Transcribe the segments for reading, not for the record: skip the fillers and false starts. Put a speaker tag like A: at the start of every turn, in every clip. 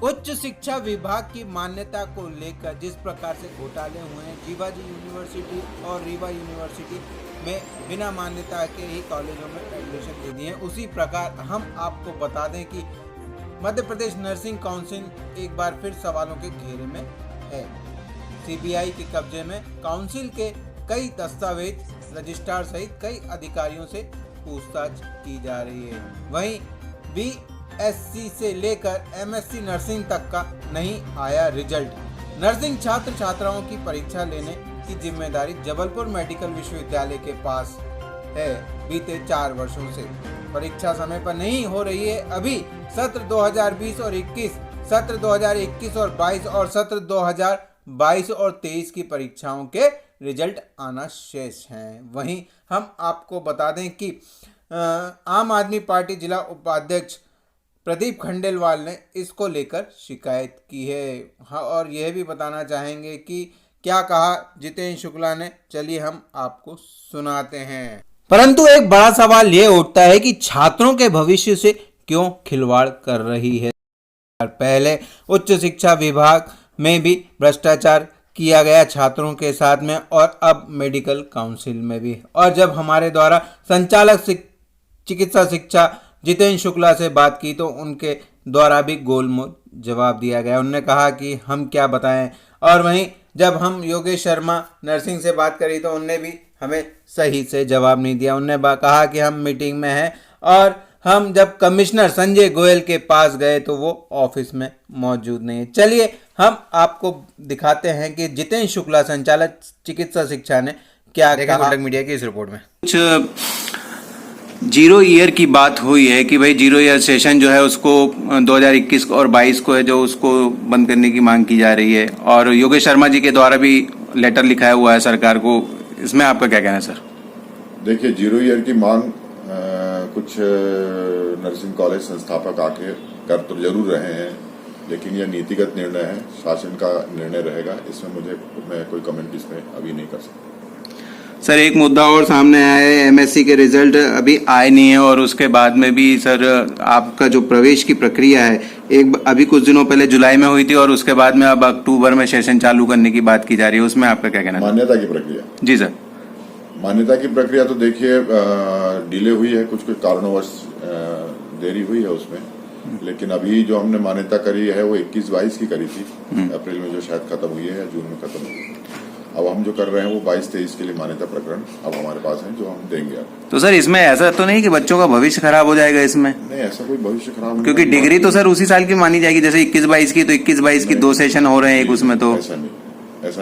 A: उच्च शिक्षा विभाग की मान्यता को लेकर जिस प्रकार से घोटाले हुए हैं, जीवाजी यूनिवर्सिटी और रीवा यूनिवर्सिटी में बिना मान्यता के ही कॉलेजों में एडमिशन दे दिए हैं, उसी प्रकार हम आपको बता दें कि मध्य प्रदेश नर्सिंग काउंसिल एक बार फिर सवालों के घेरे में है। सीबीआई के कब्जे में काउंसिल के कई दस्तावेज, रजिस्ट्रार सहित कई अधिकारियों से पूछताछ की जा रही है। वहीं बीएससी से लेकर एमएससी नर्सिंग तक का नहीं आया रिजल्ट। नर्सिंग छात्र छात्राओं की परीक्षा लेने की जिम्मेदारी जबलपुर मेडिकल विश्वविद्यालय के पास है। बीते 4 वर्षों से परीक्षा समय पर नहीं हो रही है। अभी सत्र 2020 और 21, सत्र 2021 और 22 और सत्र 2022 और 23 की परीक्षाओं के रिजल्ट आना शेष हैं। वहीं हम आपको बता दें कि आम आदमी पार्टी जिला उपाध्यक्ष प्रदीप खंडेलवाल ने इसको लेकर शिकायत की है। हाँ, और यह भी बताना चाहेंगे कि क्या कहा जितेंद्र शुक्ला ने, चलिए हम आपको सुनाते हैं। परंतु एक बड़ा सवाल यह उठता है कि छात्रों के भविष्य से क्यों खिलवाड़ कर रही है। पहले उच्च शिक्षा विभाग में भी भ्रष्टाचार किया गया छात्रों के साथ में, और अब मेडिकल काउंसिल में भी। और जब हमारे द्वारा संचालक चिकित्सा शिक्षा जितेंद्र शुक्ला से बात की तो उनके द्वारा भी गोलमोल जवाब दिया गया। उन्होंने कहा कि हम क्या बताएं। और वहीं जब हम योगेश शर्मा नर्सिंग से बात करी तो उनने भी हमें सही से जवाब नहीं दिया। उन्होंने कहा कि हम मीटिंग में हैं, और हम जब कमिश्नर संजय गोयल के पास गए तो वो ऑफिस में मौजूद नहीं है। चलिए हम आपको दिखाते हैं कि जितेंद्र शुक्ला संचालक चिकित्सा शिक्षा ने क्या कहा कोटक मीडिया की इस रिपोर्ट में।
B: कुछ जीरो ईयर की बात हुई है कि भाई जीरो ईयर सेशन जो है उसको 2021 और 22 को है जो उसको बंद करने की मांग की जा रही है, और योगेश शर्मा जी के द्वारा भी लेटर लिखाया हुआ है सरकार को। इसमें आपका क्या कहना है सर?
C: देखिए, जीरो ईयर की मांग कुछ नर्सिंग कॉलेज संस्थापक आके कर तो जरूर रहे हैं, लेकिन यह नीतिगत निर्णय है, शासन का निर्णय रहेगा। इसमें मैं कोई कमेंट इसमें अभी नहीं कर सकता।
B: सर, एक मुद्दा और सामने आया है, एमएससी के रिजल्ट अभी आए नहीं है, और उसके बाद में भी सर आपका जो प्रवेश की प्रक्रिया है अभी कुछ दिनों पहले जुलाई में हुई थी, और उसके बाद में अब अक्टूबर में सेशन चालू करने की बात की जा रही है। उसमें आपका क्या कहना है?
C: मान्यता की प्रक्रिया?
B: जी सर,
C: मान्यता की प्रक्रिया तो देखिए डिले हुई है, कुछ कारणवश देरी हुई है उसमें, लेकिन अभी जो हमने मान्यता करी है वो 21-22 की करी थी, अप्रैल में जो शायद खत्म हुई है या जून में खत्म हुई है। अब हम जो कर रहे हैं वो 22-23 के लिए मान्यता प्रकरण अब हमारे पास है जो हम देंगे।
B: तो सर इसमें ऐसा तो नहीं कि बच्चों का भविष्य खराब हो जाएगा इसमें?
C: नहीं, ऐसा कोई भविष्य खराब नहीं,
B: क्योंकि डिग्री तो सर उसी साल की मानी जाएगी, जैसे 21-22 की, तो 21-22 की 2 सेशन हो रहे हैं एक उसमें, तो
C: ऐसा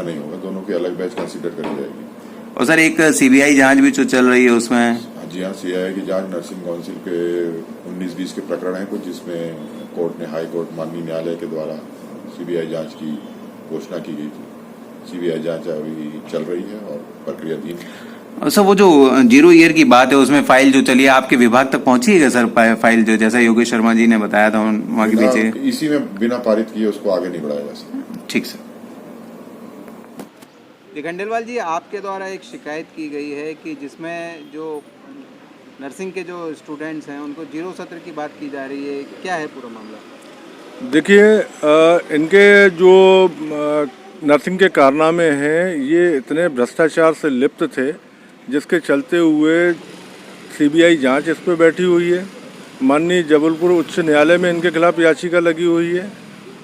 C: नहीं होगा, दोनों की अलग बैच कंसीडर करी जाएगी।
B: और सर एक सीबीआई जांच भी जो चल रही है उसमें?
C: जी हाँ, सीबीआई की जांच नर्सिंग काउंसिल के 19-20 के प्रकरण है कुछ, जिसमें कोर्ट ने, हाई कोर्ट माननीय न्यायालय के द्वारा सीबीआई जांच की घोषणा की गई थी। सीबीआई जांच अभी चल रही है और प्रक्रियाधीन है।
B: सर वो जो जीरो ईयर की बात है उसमें फाइल जो चली है आपके विभाग तक पहुंची है सर? फाइल जो जैसा योगेश शर्मा जी ने बताया था वहाँ के पीछे
C: इसी में बिना पारित किए उसको आगे नहीं बढ़ाया जा सकता।
B: ठीक सर।
A: खंडेलवाल जी, आपके द्वारा एक शिकायत की गई है कि जिसमें जो नर्सिंग के जो स्टूडेंट्स हैं उनको जीरो सत्र की बात की जा रही है, क्या है पूरा मामला?
D: देखिए, इनके जो नर्सिंग के कारनामे हैं ये इतने भ्रष्टाचार से लिप्त थे जिसके चलते हुए सीबीआई जांच इस पर बैठी हुई है। माननीय जबलपुर उच्च न्यायालय में इनके खिलाफ याचिका लगी हुई है,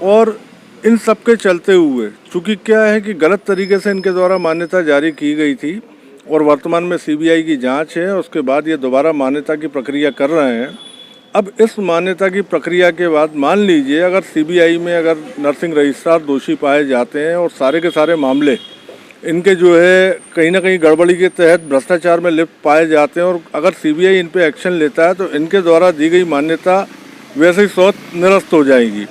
D: और इन सब के चलते हुए चूँकि क्या है कि गलत तरीके से इनके द्वारा मान्यता जारी की गई थी, और वर्तमान में सीबीआई की जांच है, उसके बाद ये दोबारा मान्यता की प्रक्रिया कर रहे हैं। अब इस मान्यता की प्रक्रिया के बाद मान लीजिए अगर सीबीआई में अगर नर्सिंग रजिस्ट्रार दोषी पाए जाते हैं और सारे के सारे मामले इनके जो है कहीं ना कहीं गड़बड़ी के तहत भ्रष्टाचार में लिप्त पाए जाते हैं, और अगर सीबीआई इन पे एक्शन लेता है तो इनके द्वारा दी गई मान्यता वैसे ही स्वतः निरस्त हो जाएगी।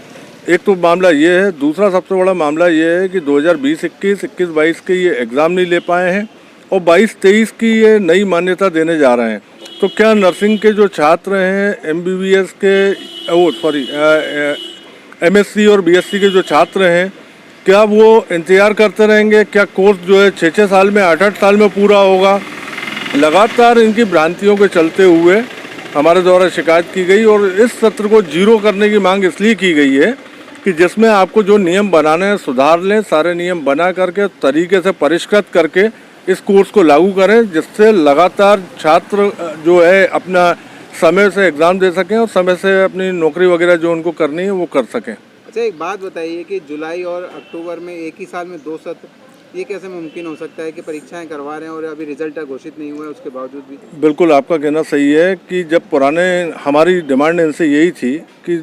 D: एक तो मामला ये है। दूसरा सबसे बड़ा मामला ये है कि 2020-21, 21-22 के ये एग्ज़ाम नहीं ले पाए हैं, और 22-23 की ये नई मान्यता देने जा रहे हैं। तो क्या नर्सिंग के जो छात्र हैं, एमबीबीएस के एमएससी और बीएससी के जो छात्र हैं, क्या वो इंतज़ार करते रहेंगे? क्या कोर्स जो है 6-6 साल में, 8-8 साल में पूरा होगा? लगातार इनकी भ्रांतियों के चलते हुए हमारे द्वारा शिकायत की गई, और इस सत्र को जीरो करने की मांग इसलिए की गई है कि जिसमें आपको जो नियम बनाने हैं सुधार लें, सारे नियम बना करके तरीके से परिष्कृत करके इस कोर्स को लागू करें, जिससे लगातार छात्र जो है अपना समय से एग्ज़ाम दे सकें और समय से अपनी नौकरी वगैरह जो उनको करनी है वो कर सकें।
A: अच्छा, एक बात बताइए कि जुलाई और अक्टूबर में एक ही साल में 2 सत्र, ये कैसे मुमकिन हो सकता है कि परीक्षाएं करवा रहे हैं और अभी रिजल्ट घोषित नहीं हुआ है उसके बावजूद भी?
D: बिल्कुल आपका कहना सही है कि जब पुराने हमारी डिमांड इनसे यही थी कि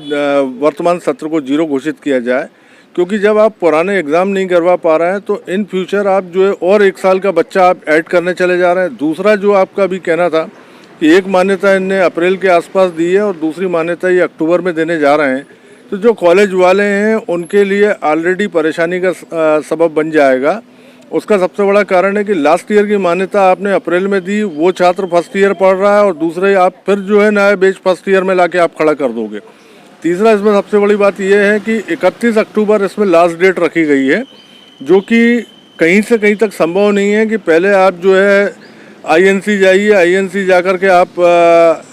D: वर्तमान सत्र को 0 घोषित किया जाए, क्योंकि जब आप पुराने एग्ज़ाम नहीं करवा पा रहे हैं तो इन फ्यूचर आप जो है और 1 साल का बच्चा आप ऐड करने चले जा रहे हैं। दूसरा जो आपका भी कहना था कि एक मान्यता इनने अप्रैल के आसपास दी है और दूसरी मान्यता ये अक्टूबर में देने जा रहे हैं, तो जो कॉलेज वाले हैं उनके लिए ऑलरेडी परेशानी का सबब बन जाएगा। उसका सबसे बड़ा कारण है कि लास्ट ईयर की मान्यता आपने अप्रैल में दी, वो छात्र फर्स्ट ईयर पढ़ रहा है और दूसरे आप फिर जो है नया बैच फर्स्ट ईयर में लाके आप खड़ा कर दोगे। तीसरा इसमें सबसे बड़ी बात यह है कि 31 अक्टूबर इसमें लास्ट डेट रखी गई है, जो कि कहीं से कहीं तक संभव नहीं है कि पहले आप जो है आईएनसी जाइए, आईएनसी जाकर के आप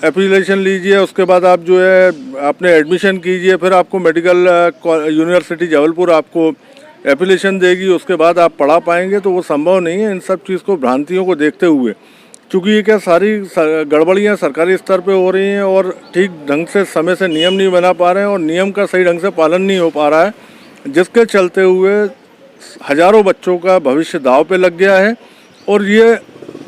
D: एप्लीकेशन लीजिए, उसके बाद आप जो है अपने एडमिशन कीजिए, फिर आपको मेडिकल यूनिवर्सिटी जबलपुर आपको एप्लीकेशन देगी, उसके बाद आप पढ़ा पाएंगे, तो वो संभव नहीं है। इन सब चीज़ को भ्रांतियों को देखते हुए, चूँकि ये क्या सारी गड़बड़ियाँ सरकारी स्तर पे हो रही हैं और ठीक ढंग से समय से नियम नहीं बना पा रहे हैं और नियम का सही ढंग से पालन नहीं हो पा रहा है, जिसके चलते हुए हज़ारों बच्चों का भविष्य दांव पे लग गया है और ये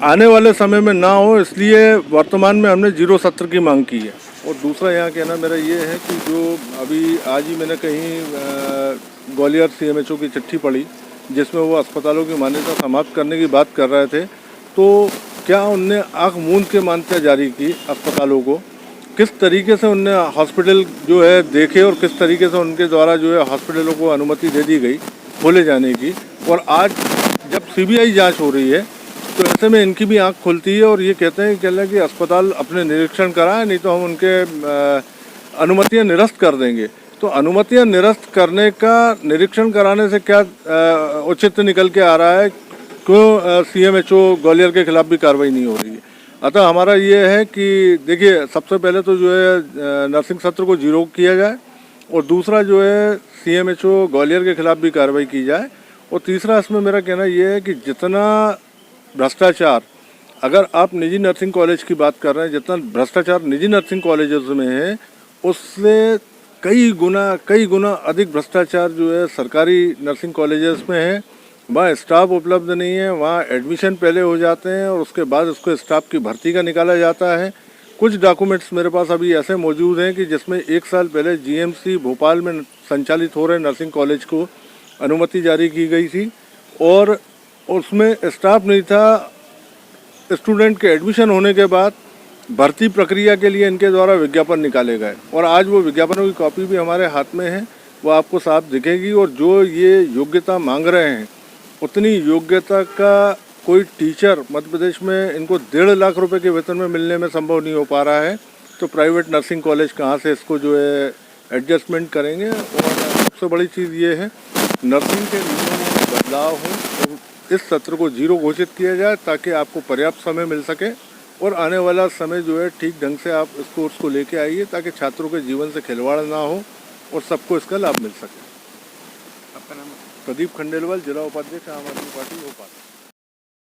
D: आने वाले समय में ना हो, इसलिए वर्तमान में हमने 0 सत्र की मांग की है। और दूसरा यहाँ कहना मेरा ये है कि जो अभी आज ही मैंने कहीं ग्वालियर CMHO की चिट्ठी पढ़ी जिसमें वो अस्पतालों की मान्यता समाप्त करने की बात कर रहे थे, तो क्या उनने आँख मूंद के मान्यता जारी की अस्पतालों को? किस तरीके से उनने हॉस्पिटल जो है देखे और किस तरीके से उनके द्वारा जो है हॉस्पिटलों को अनुमति दे दी गई खोले जाने की। और आज जब CBI जांच हो रही है तो ऐसे में इनकी भी आंख खुलती है और ये कहते हैं कि अस्पताल अपने निरीक्षण कराएं, नहीं तो हम उनके अनुमतियां निरस्त कर देंगे। तो अनुमतियां निरस्त करने का निरीक्षण कराने से क्या औचित्य निकल के आ रहा है? क्यों CMHO ग्वालियर के खिलाफ भी कार्रवाई नहीं हो रही है? अतः हमारा ये है कि देखिए, सबसे पहले तो जो है नर्सिंग सत्र को 0 किया जाए और दूसरा जो है CMHO ग्वालियर के खिलाफ भी कार्रवाई की जाए। और तीसरा इसमें मेरा कहना ये है कि जितना भ्रष्टाचार, अगर आप निजी नर्सिंग कॉलेज की बात कर रहे हैं, जितना भ्रष्टाचार निजी नर्सिंग कॉलेजेस में है उससे कई गुना अधिक भ्रष्टाचार जो है सरकारी नर्सिंग कॉलेजेस में है। वहाँ स्टाफ उपलब्ध नहीं है, वहाँ एडमिशन पहले हो जाते हैं और उसके बाद उसको स्टाफ की भर्ती का निकाला जाता है। कुछ डॉक्यूमेंट्स मेरे पास अभी ऐसे मौजूद हैं कि जिसमें 1 साल पहले GMC भोपाल में संचालित हो रहे नर्सिंग कॉलेज को अनुमति जारी की गई थी और उसमें स्टाफ नहीं था। स्टूडेंट के एडमिशन होने के बाद भर्ती प्रक्रिया के लिए इनके द्वारा विज्ञापन निकाले गए और आज वो विज्ञापनों की कॉपी भी हमारे हाथ में है, वो आपको साफ दिखेगी। और जो ये योग्यता मांग रहे हैं उतनी योग्यता का कोई टीचर मध्य प्रदेश में इनको 1.5 लाख रुपए के वेतन में मिलने में संभव नहीं हो पा रहा है, तो प्राइवेट नर्सिंग कॉलेज कहाँ से इसको जो है एडजस्टमेंट करेंगे। और सबसे बड़ी चीज़ ये है नर्सिंग के नियमों में बदलाव हो और इस सत्र को 0 घोषित किया जाए ताकि आपको पर्याप्त समय मिल सके और आने वाला समय जो है ठीक ढंग से आप इस कोर्स को लेके आइए ताकि छात्रों के जीवन से खिलवाड़ ना हो और सबको इसका लाभ मिल सके।
A: आपका नाम?
D: प्रदीप खंडेलवाल, जिला उपाध्यक्ष आम आदमी पार्टी भोपाल।